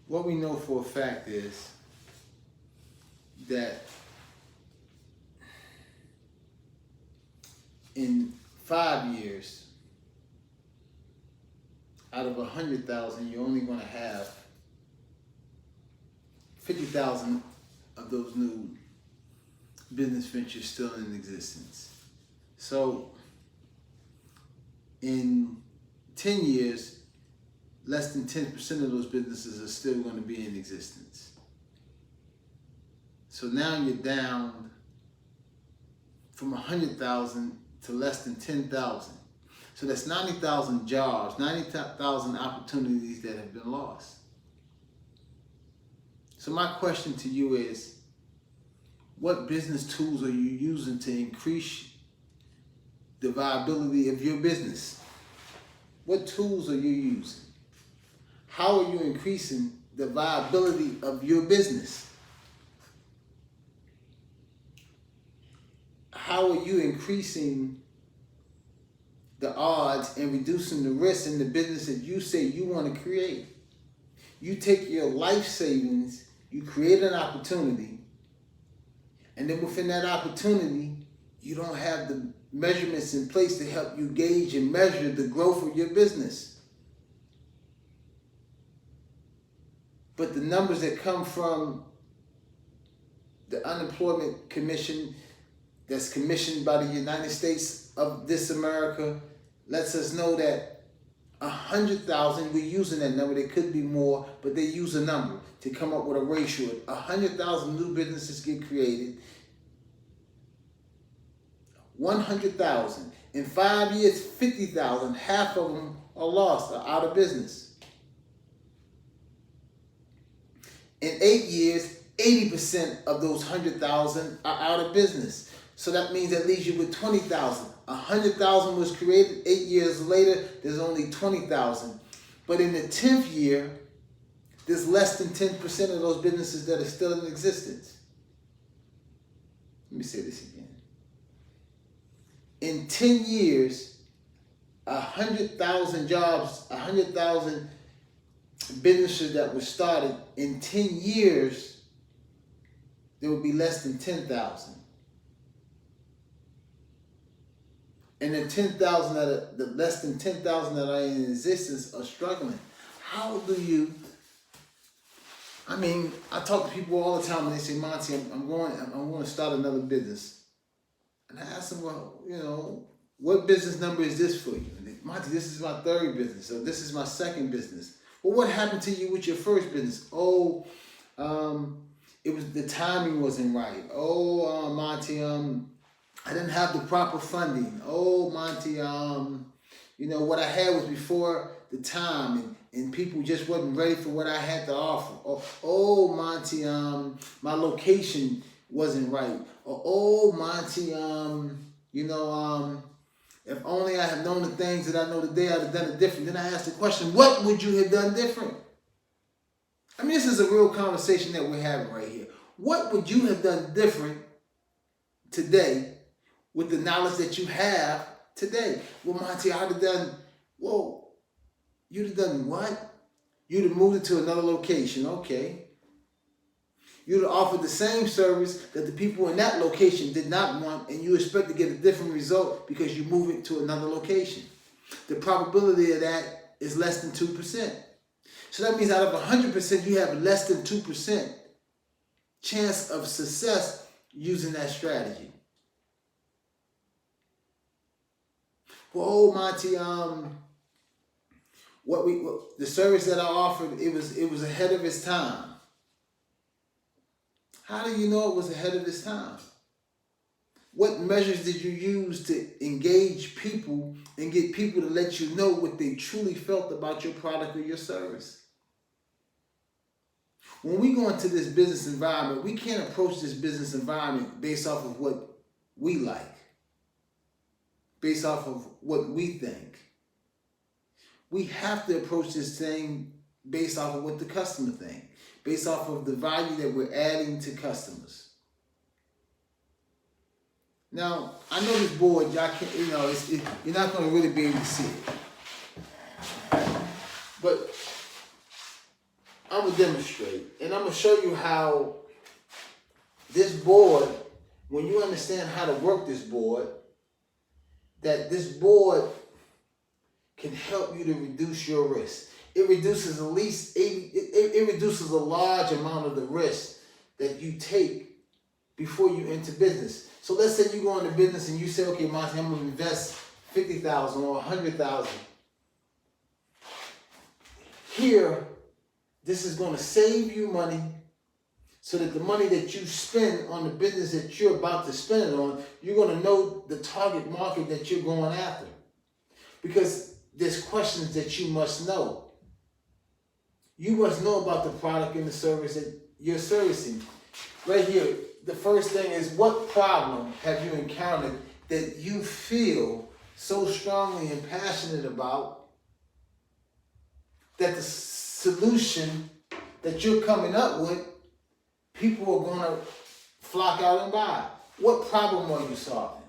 what we know for a fact is that in 5 years, out of 100,000, you're only going to have 50,000 of those new business ventures still in existence. So in 10 years, less than 10% of those businesses are still going to be in existence. So now you're down from 100,000 to less than 10,000. So that's 90,000 jobs, 90,000 opportunities that have been lost. So my question to you is, what business tools are you using to increase the viability of your business? What tools are you using? How are you increasing the viability of your business? How are you increasing the odds and reducing the risk in the business that you say you want to create? You take your life savings, you create an opportunity, and then within that opportunity, you don't have the measurements in place to help you gauge and measure the growth of your business. But the numbers that come from the Unemployment Commission that's commissioned by the United States of this America lets us know that 100,000, we're using that number, there could be more, but they use a number to come up with a ratio. 100,000 new businesses get created. 100,000. In 5 years, 50,000, half of them are lost, are out of business. In 8 years, 80% of those 100,000 are out of business. So that means that leaves you with 20,000. 100,000 was created. 8 years later, there's only 20,000. But in the 10th year, there's less than 10% of those businesses that are still in existence. Let me say this again. In 10 years, 100,000 jobs, 100,000 businesses that were started, in 10 years, there will be less than 10,000. And the 10,000 that are, the less than 10,000 that are in existence are struggling. How do you? I mean, I talk to people all the time and they say, Monty, I'm going to start another business. And I ask them, well, you know, what business number is this for you? And they, Monty, this is my third business, or this is my second business. Well, what happened to you with your first business? Oh, it was the timing wasn't right. Oh, Monty, I didn't have the proper funding. Oh, Monty, you know, what I had was before the time, and people just wasn't ready for what I had to offer. Oh, Monty, my location wasn't right. Or, oh, Monty, you know, if only I had known the things that I know today, I'd have done it different. Then I asked the question, what would you have done different? I mean, this is a real conversation that we're having right here. What would you have done different today with the knowledge that you have today? Well, Monty, I'd have done, well, you'd have done what? You'd have moved it to another location, okay. You'd have offered the same service that the people in that location did not want, and you expect to get a different result because you move it to another location. The probability of that is less than 2%. So that means out of 100%, you have less than 2% chance of success using that strategy. Well, oh, Monty, the service that I offered, it was ahead of its time. How do you know it was ahead of its time? What measures did you use to engage people and get people to let you know what they truly felt about your product or your service? When we go into this business environment, we can't approach this business environment based off of what we like, based off of what we think. We have to approach this thing based off of what the customer thinks, based off of the value that we're adding to customers. Now, I know this board, y'all can't, you know, you're not going to really be able to see it. But I'm going to demonstrate. And I'm going to show you how this board, when you understand how to work this board, that this board can help you to reduce your risk. It reduces at least 80, it reduces a large amount of the risk that you take before you enter business. So let's say you go into business and you say, okay, Monty, I'm going to invest $50,000 or $100,000. Here, this is going to save you money so that the money that you spend on the business that you're about to spend it on, you're going to know the target market that you're going after. Because there's questions that you must know. You must know about the product and the service that you're servicing. Right here, the first thing is, what problem have you encountered that you feel so strongly and passionate about that the solution that you're coming up with, people are going to flock out and buy? What problem are you solving?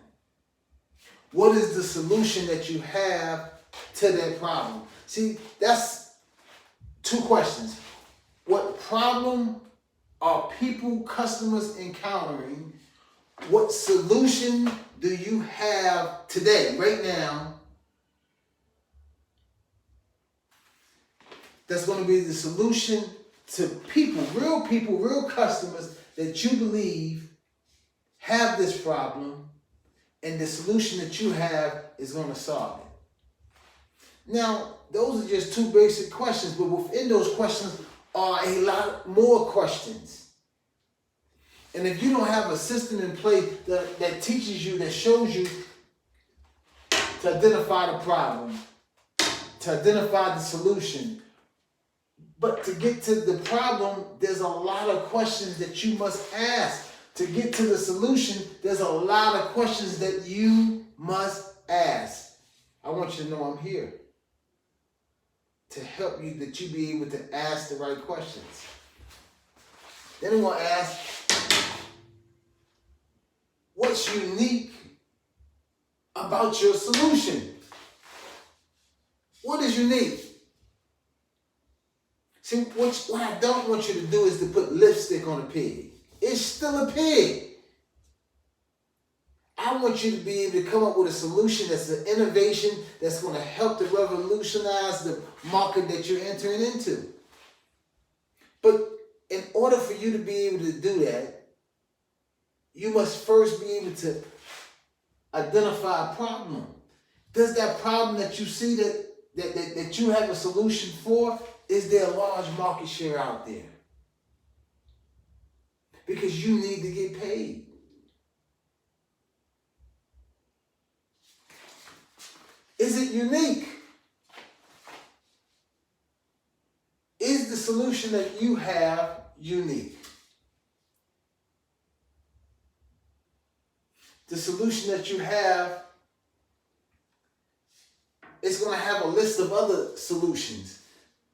What is the solution that you have to that problem? See, that's two questions. What problem are people, customers encountering? What solution do you have today, right now, that's going to be the solution to people, real customers that you believe have this problem, and the solution that you have is going to solve it? Now, those are just two basic questions, but within those questions are a lot more questions. And if you don't have a system in place that teaches you, that shows you to identify the problem, to identify the solution, but to get to the problem, there's a lot of questions that you must ask. To get to the solution, there's a lot of questions that you must ask. I want you to know I'm here to help you, that you be able to ask the right questions. Then I'm going to ask, what's unique about your solution? What is unique? See, what I don't want you to do is to put lipstick on a pig. It's still a pig. I want you to be able to come up with a solution that's an innovation that's going to help to revolutionize the market that you're entering into. But in order for you to be able to do that, you must first be able to identify a problem. Does that problem that you see that you have a solution for, is there a large market share out there? Because you need to get paid. Is it unique? Is the solution that you have unique? The solution that you have is going to have a list of other solutions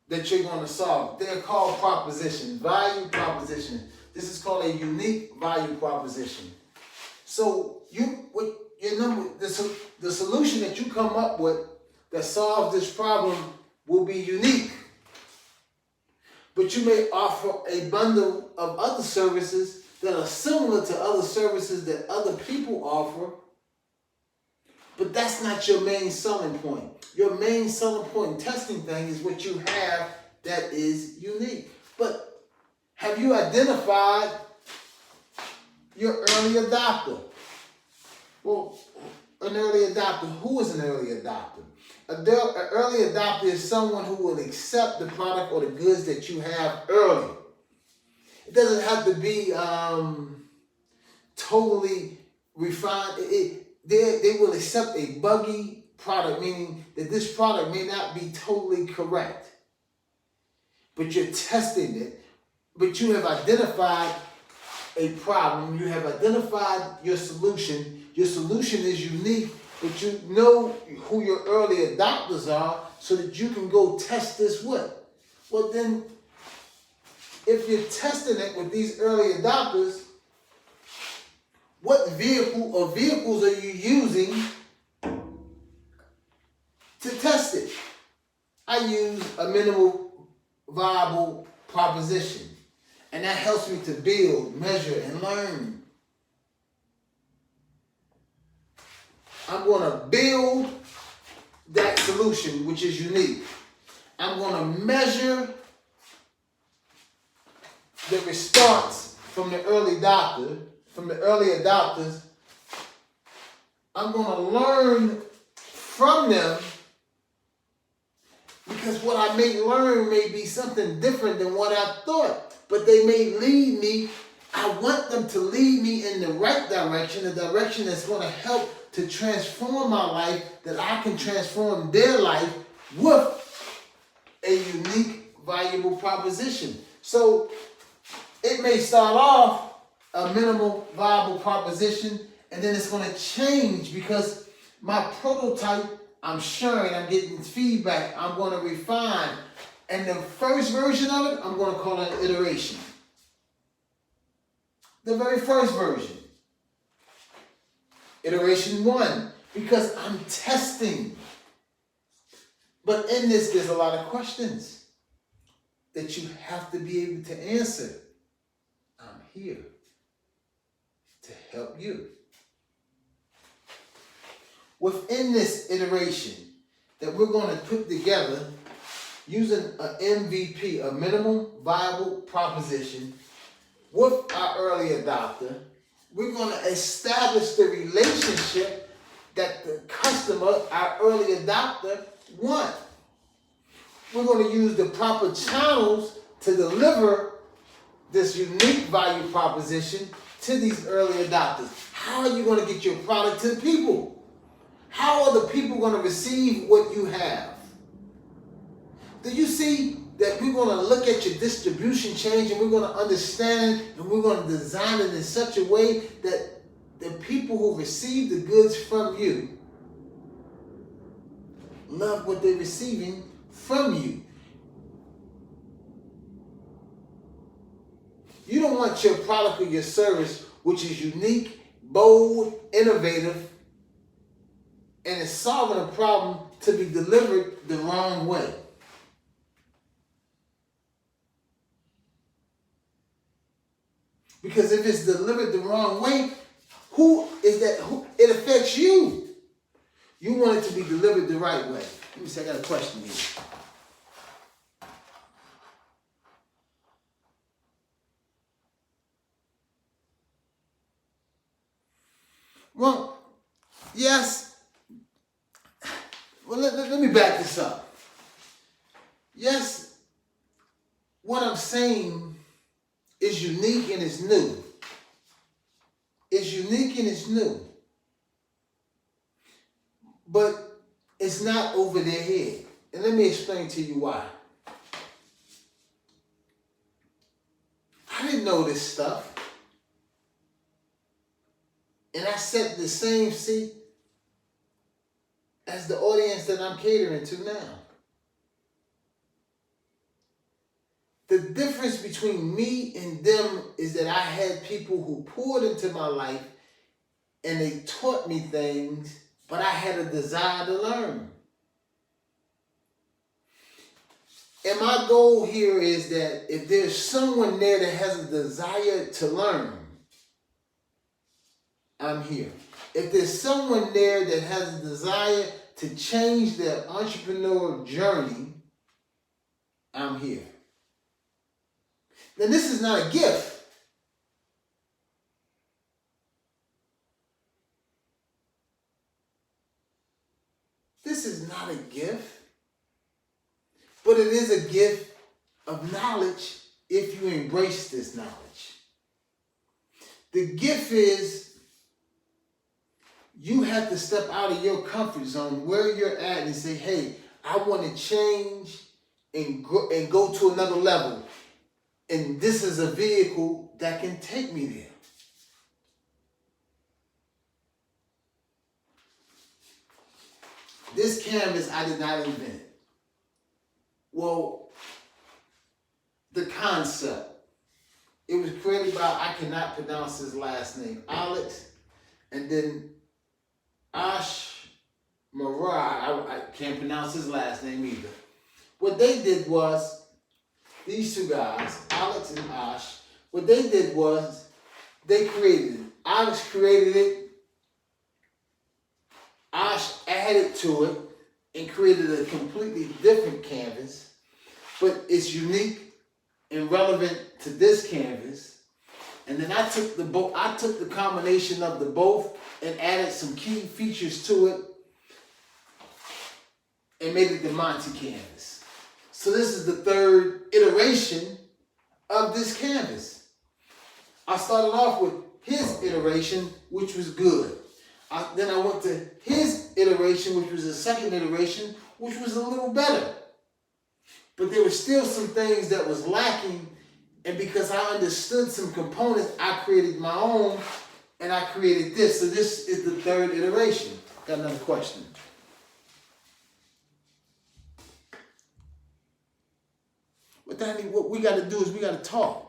that you're going to solve. They're called propositions, value propositions. This is called a unique value proposition. So the solution that you come up with that solves this problem will be unique. But you may offer a bundle of other services that are similar to other services that other people offer, but that's not your main selling point. Your main selling point in testing things is what you have that is unique. But have you identified your early adopter? Well, an early adopter, who is an early adopter? An early adopter is someone who will accept the product or the goods that you have early. It doesn't have to be totally refined. They will accept a buggy product, meaning that this product may not be totally correct, but you're testing it, but you have identified a problem, you have identified your solution. Your solution is unique, but you know who your early adopters are so that you can go test this with. Well then, if you're testing it with these early adopters, what vehicle or vehicles are you using to test it? I use a minimal viable proposition. And that helps me to build, measure, and learn. I'm going to build that solution, which is unique. I'm going to measure the response from the early adopters. I'm going to learn from them, because what I may learn may be something different than what I thought. But they may lead me. I want them to lead me in the right direction, the direction that's going to help to transform my life, that I can transform their life with a unique, valuable proposition. So it may start off a minimal viable proposition, and then it's going to change because my prototype, I'm sharing, I'm getting feedback, I'm going to refine. And the first version of it, I'm going to call it an iteration. The very first version. Iteration 1, because I'm testing. But in this, there's a lot of questions that you have to be able to answer. I'm here to help you. Within this iteration that we're going to put together using an MVP, a minimum viable proposition, with our early adopter, we're going to establish the relationship that the customer, our early adopter, want. We're going to use the proper channels to deliver this unique value proposition to these early adopters. How are you going to get your product to the people? How are the people going to receive what you have? Do you see that we're going to look at your distribution change, and we're going to understand it, and we're going to design it in such a way that the people who receive the goods from you love what they're receiving from you. You don't want your product or your service, which is unique, bold, innovative, and is solving a problem, to be delivered the wrong way. Because if it's delivered the wrong way, it affects you. You want it to be delivered the right way. Let me see, I got a question here. Well, yes. Well, let me back this up. Yes, what I'm saying is unique and it's new. It's unique and it's new. But it's not over their head. And let me explain to you why. I didn't know this stuff. And I set the same seat as the audience that I'm catering to now. The difference between me and them is that I had people who poured into my life and they taught me things, but I had a desire to learn. And my goal here is that if there's someone there that has a desire to learn, I'm here. If there's someone there that has a desire to change their entrepreneurial journey, I'm here. Now, this is not a gift. This is not a gift, but it is a gift of knowledge if you embrace this knowledge. The gift is you have to step out of your comfort zone where you're at and say, hey, I want to change and go to another level. And this is a vehicle that can take me there. This canvas I did not invent. Well, the concept. It was created by, I cannot pronounce his last name, Alex, and then Ash Marah, I can't pronounce his last name either. What they did was, these two guys, Alex and Ash, what they did was they created it. Alex created it. Ash added to it and created a completely different canvas, but it's unique and relevant to this canvas. And then I took the combination of the both and added some key features to it and made it the Monty canvas. So this is the third iteration of this canvas. I started off with his iteration, which was good. Then I went to his iteration, which was the second iteration, which was a little better. But there were still some things that was lacking, and because I understood some components, I created my own, and I created this. So this is the third iteration. Got another question. But Danny, what we got to do is we got to talk.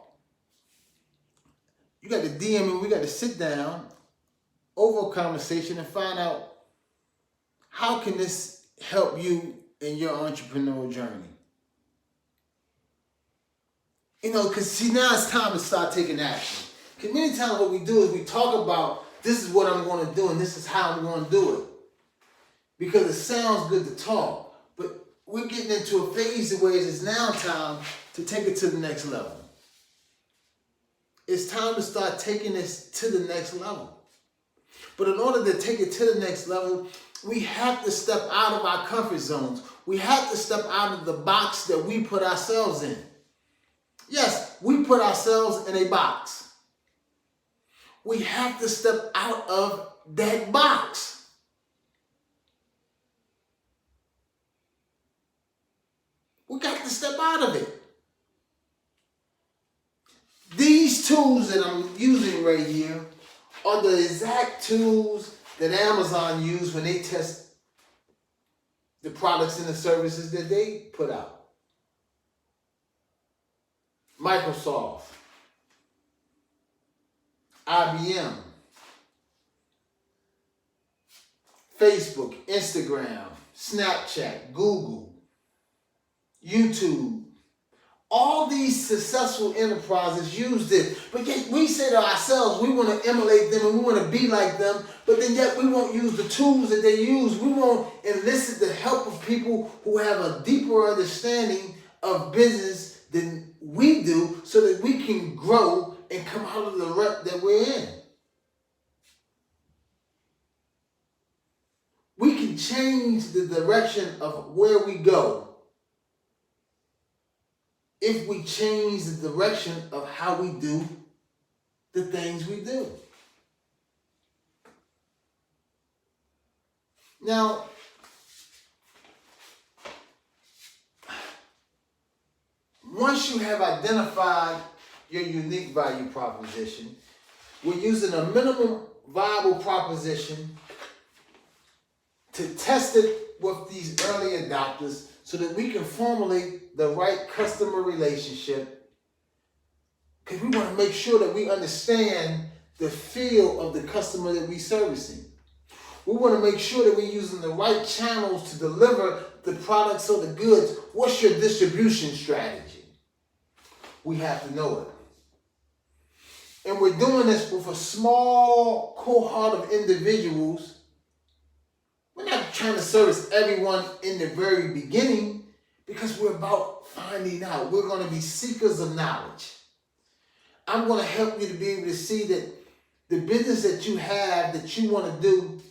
You got to DM me. We got to sit down over a conversation and find out how can this help you in your entrepreneurial journey. You know, because see, now it's time to start taking action. Because many times what we do is we talk about, this is what I'm going to do and this is how I'm going to do it. Because it sounds good to talk. But we're getting into a phase where it's now time to take it to the next level. It's time to start taking this to the next level. But in order to take it to the next level, we have to step out of our comfort zones. We have to step out of the box that we put ourselves in. Yes, we put ourselves in a box. We have to step out of that box. We got to step out of it. These tools that I'm using right here are the exact tools that Amazon use when they test the products and the services that they put out. Microsoft, IBM, Facebook, Instagram, Snapchat, Google, YouTube. All these successful enterprises use this, but yet we say to ourselves, we want to emulate them and we want to be like them, but then yet we won't use the tools that they use. We won't enlist the help of people who have a deeper understanding of business than we do so that we can grow and come out of the rut that we're in. We can change the direction of where we go if we change the direction of how we do the things we do. Now, once you have identified your unique value proposition, we're using a minimum viable proposition to test it with these early adopters so that we can formulate the right customer relationship, because we want to make sure that we understand the feel of the customer that we're servicing. We want to make sure that we're using the right channels to deliver the products or the goods. What's your distribution strategy? We have to know it. And we're doing this with a small cohort of individuals. We're not trying to service everyone in the very beginning, because we're about finding out. We're going to be seekers of knowledge. I'm going to help you to be able to see that the business that you have, that you want to do,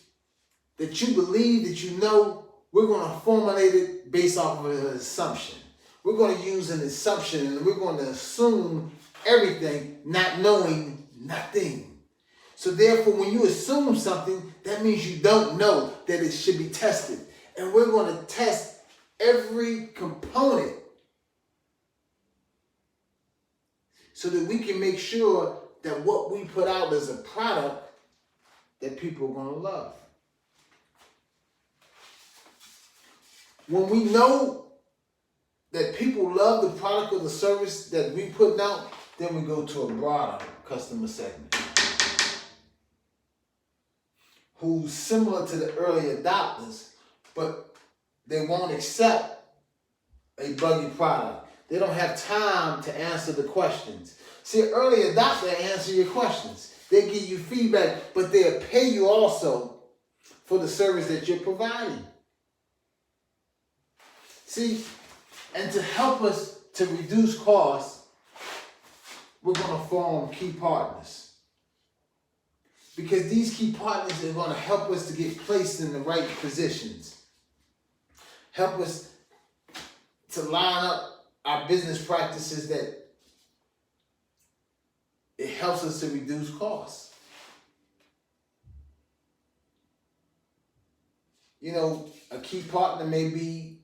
that you believe, that you know, we're going to formulate it based off of an assumption. We're going to use an assumption and we're going to assume everything, not knowing nothing. So therefore, when you assume something, that means you don't know that it should be tested. And we're going to test every component so that we can make sure that what we put out is a product that people are going to love. When we know that people love the product or the service that we put out, then we go to a broader customer segment who's similar to the early adopters, but they won't accept a buggy product. They don't have time to answer the questions. See, an early adopter answer your questions. They give you feedback, but they'll pay you also for the service that you're providing. See, and to help us to reduce costs, we're going to form key partners. Because these key partners are going to help us to get placed in the right positions. Help us to line up our business practices that it helps us to reduce costs. You know, a key partner may be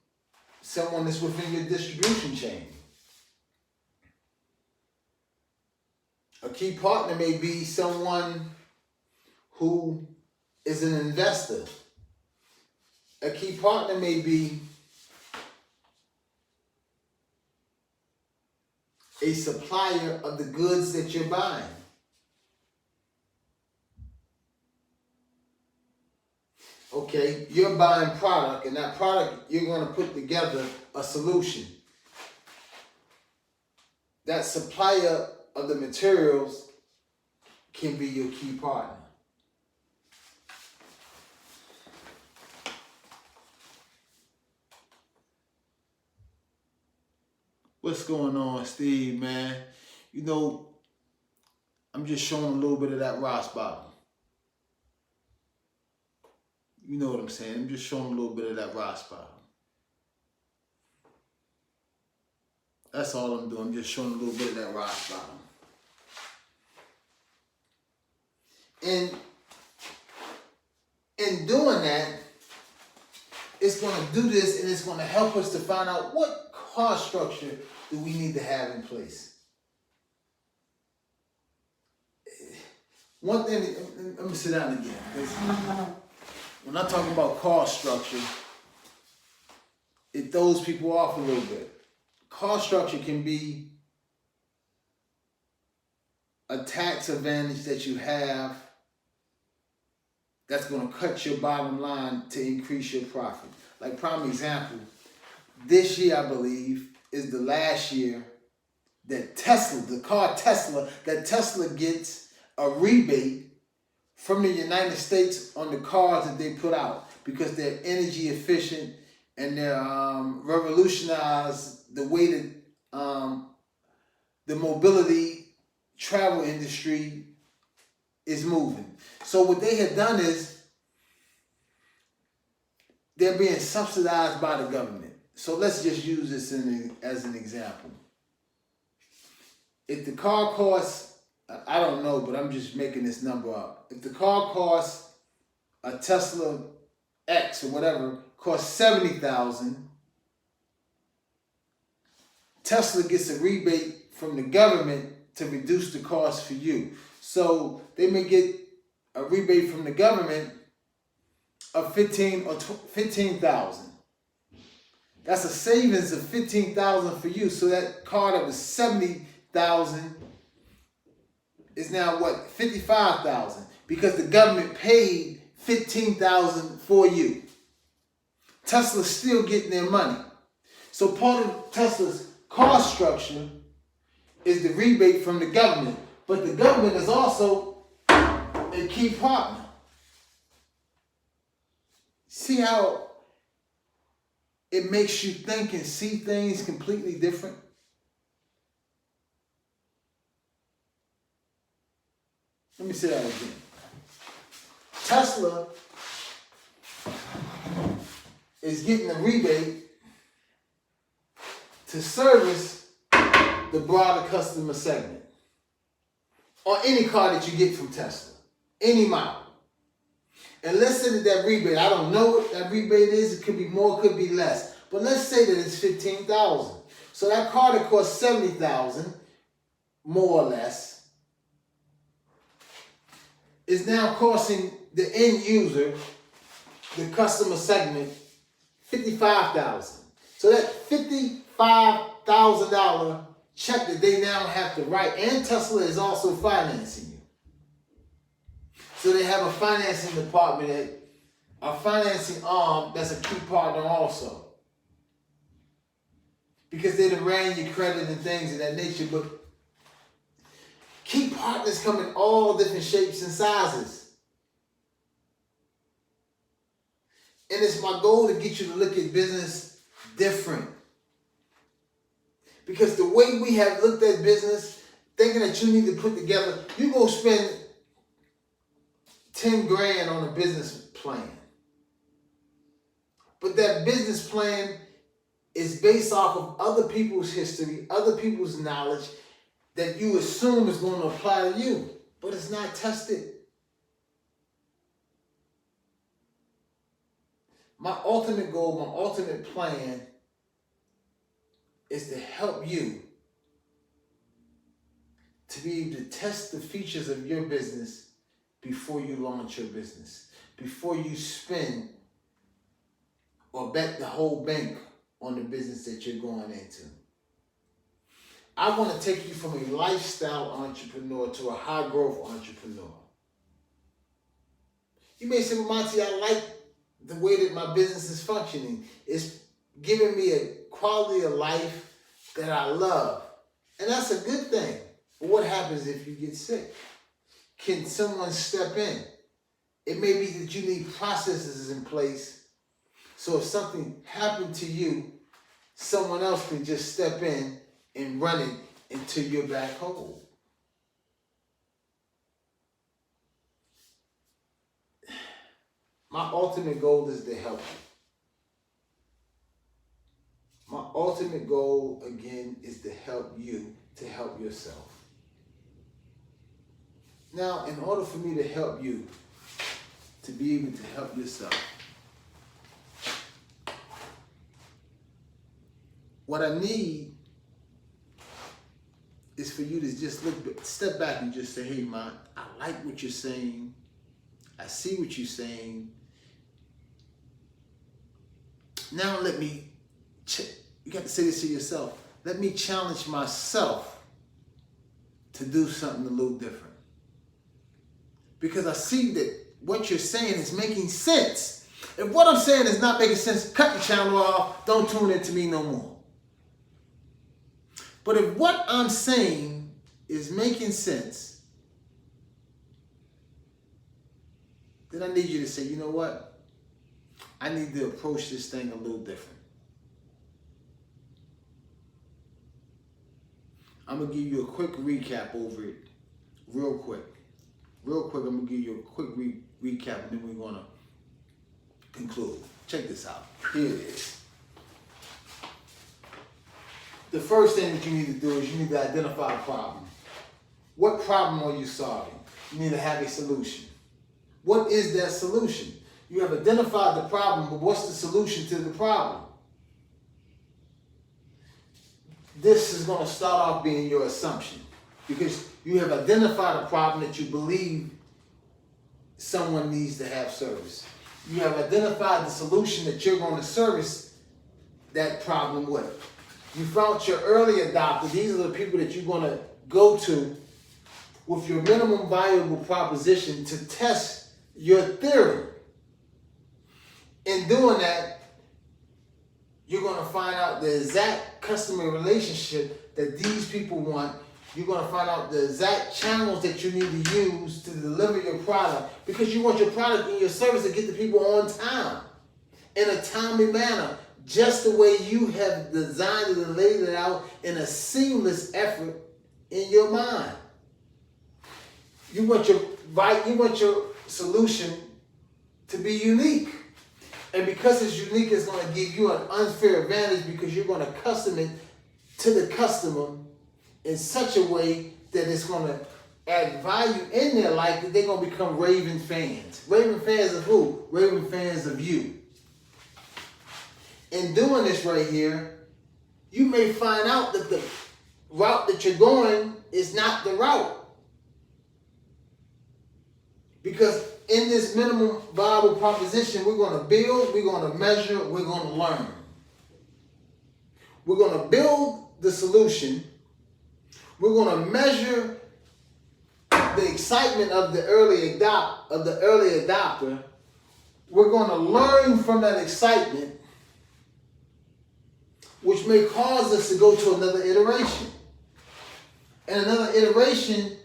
someone that's within your distribution chain. A key partner may be someone who is an investor. A key partner may be a supplier of the goods that you're buying. Okay, you're buying product, and that product, you're going to put together a solution. That supplier of the materials can be your key partner. What's going on, Steve, man? You know, I'm just showing a little bit of that Ross bottom. You know what I'm saying? I'm just showing a little bit of that Ross bottom. That's all I'm doing. I'm just showing a little bit of that Ross bottom. And in doing that, it's going to do this, and it's going to help us to find out what cost structure do we need to have in place. One thing, let me sit down again. When I talk about cost structure, it throws people off a little bit. Cost structure can be a tax advantage that you have that's going to cut your bottom line to increase your profit. Like prime example, this year I believe is the last year that Tesla gets a rebate from the United States on the cars that they put out because they're energy efficient and they're revolutionized the way that the mobility travel industry is moving. So what they have done is they're being subsidized by the government. So let's just use this as an example. If the car costs, I don't know, but I'm just making this number up. If the car costs a Tesla X or whatever, costs $70,000, Tesla gets a rebate from the government to reduce the cost for you. So they may get a rebate from the government of $15,000. That's a savings of $15,000 for you. So that car that was $70,000 is now what? $55,000 because the government paid $15,000 for you. Tesla's still getting their money. So part of Tesla's cost structure is the rebate from the government, but the government is also a key partner. See how it makes you think and see things completely different? Let me say that again. Tesla is getting a rebate to service the broader customer segment on any car that you get from Tesla, any model. And let's say that rebate, I don't know what that rebate is. It could be more, could be less. But let's say that it's $15,000. So that car that costs $70,000, more or less, is now costing the end user, the customer segment, $55,000. So that $55,000 check that they now have to write, and Tesla is also financing you. So they have a financing department, a financing arm that's a key partner also. because they done ran your credit and things of that nature. But keep partners come in all different shapes and sizes. And it's my goal to get you to look at business different. Because the way we have looked at business, thinking that you need to put together, you go spend 10 grand on a business plan. But that business plan is based off of other people's history, other people's knowledge that you assume is going to apply to you. But it's not tested. My ultimate goal, my ultimate plan is to help you to be able to test the features of your business before you launch your business, before you spend or bet the whole bank on the business that you're going into. I want to take you from a lifestyle entrepreneur to a high growth entrepreneur. You may say, well, Monty, I like the way that my business is functioning. It's giving me a quality of life that I love. And that's a good thing. But what happens if you get sick? Can someone step in? It may be that you need processes in place so if something happened to you, someone else can just step in and run it into your back hole. My ultimate goal is to help you. My ultimate goal, again, is to help you to help yourself. Now, in order for me to help you to be able to help yourself, what I need is for you to just step back and just say, hey, man, I like what you're saying. I see what you're saying. Now let me, you got to say this to yourself. Let me challenge myself to do something a little different. Because I see that what you're saying is making sense. If what I'm saying is not making sense, cut the channel off. Don't tune into me no more. But if what I'm saying is making sense, then I need you to say, you know what? I need to approach this thing a little different. I'm going to give you a quick recap over it, real quick. Real quick, I'm going to give you a quick recap, and then we're going to conclude. Check this out. Here it is. The first thing that you need to do is you need to identify a problem. What problem are you solving? You need to have a solution. What is that solution? You have identified the problem, but what's the solution to the problem? This is going to start off being your assumption because you have identified a problem that you believe someone needs to have service. You have identified the solution that you're going to service that problem with. You found your early adopter. These are the people that you're going to go to with your minimum viable proposition to test your theory. In doing that, you're going to find out the exact customer relationship that these people want. You're going to find out the exact channels that you need to use to deliver your product because you want your product and your service to get the people on time, in a timely manner, just the way you have designed it and laid it out in a seamless effort in your mind. You want your solution to be unique. And because it's unique, it's going to give you an unfair advantage because you're going to custom it to the customer in such a way that it's going to add value in their life that they're going to become raving fans. Raving fans of who? Raving fans of you. In doing this right here, you may find out that the route that you're going is not the route. Because in this minimum viable proposition, we're going to build, we're going to measure, we're going to learn. We're going to build the solution. We're going to measure the excitement of the early adopter. We're going to learn from that excitement. which may cause us to go to another iteration. And another iteration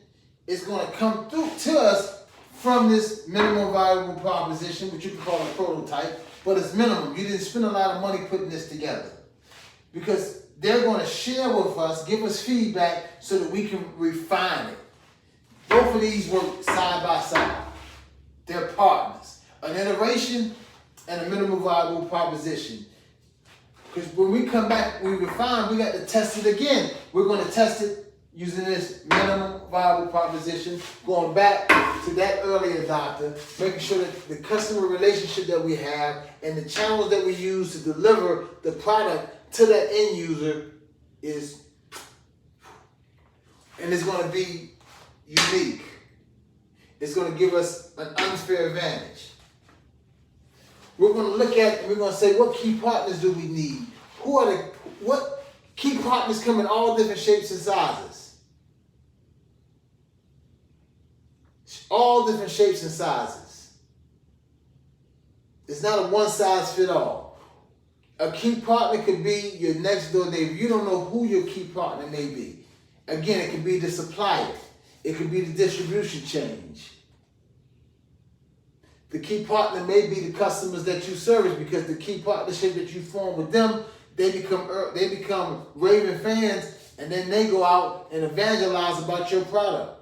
is going to come through to us from this minimum viable proposition, which you can call a prototype, but it's minimum. You didn't spend a lot of money putting this together. Because they're going to share with us, give us feedback so that we can refine it. Both of these work side by side. They're partners. An iteration and a minimum viable proposition. Because when we come back, we refine, we got to test it again. We're going to test it using this minimum viable proposition, going back to that early adopter, making sure that the customer relationship that we have and the channels that we use to deliver the product to that end user is, and it's going to be unique. It's going to give us an unfair advantage. We're going to look at, we're going to say, what key partners do we need? What key partners come in all different shapes and sizes? All different shapes and sizes. It's not a one size fit all. A key partner could be your next door neighbor. You don't know who your key partner may be. Again, it could be the supplier. It could be the distribution change. The key partner may be the customers that you service, because the key partnership that you form with them, they become raving fans, and then they go out and evangelize about your product.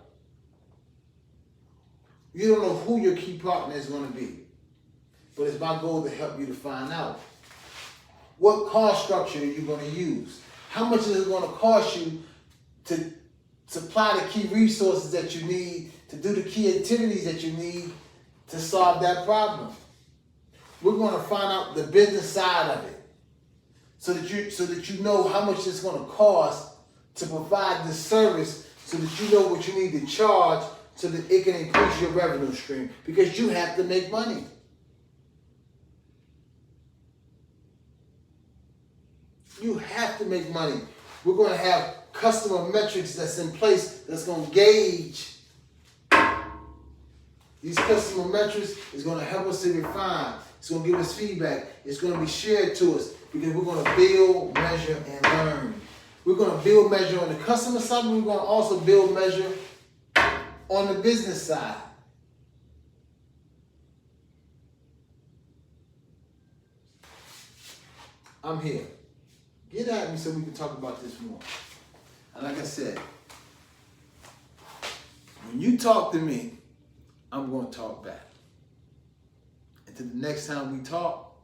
You don't know who your key partner is going to be, but it's my goal to help you to find out. What cost structure are you going to use? How much is it going to cost you to supply the key resources that you need, to do the key activities that you need to solve that problem? We're going to find out the business side of it, so that you know how much it's going to cost to provide this service, so that you know what you need to charge, so that it can increase your revenue stream, because you have to make money. You have to make money. We're going to have customer metrics that's in place that's going to gauge. These customer metrics is going to help us to refine. It's going to give us feedback. It's going to be shared to us, because we're going to build, measure, and learn. We're going to build, measure on the customer side, but we're going to also build, measure on the business side. I'm here. Get at me so we can talk about this more. And like I said, when you talk to me, I'm going to talk back. Until the next time we talk,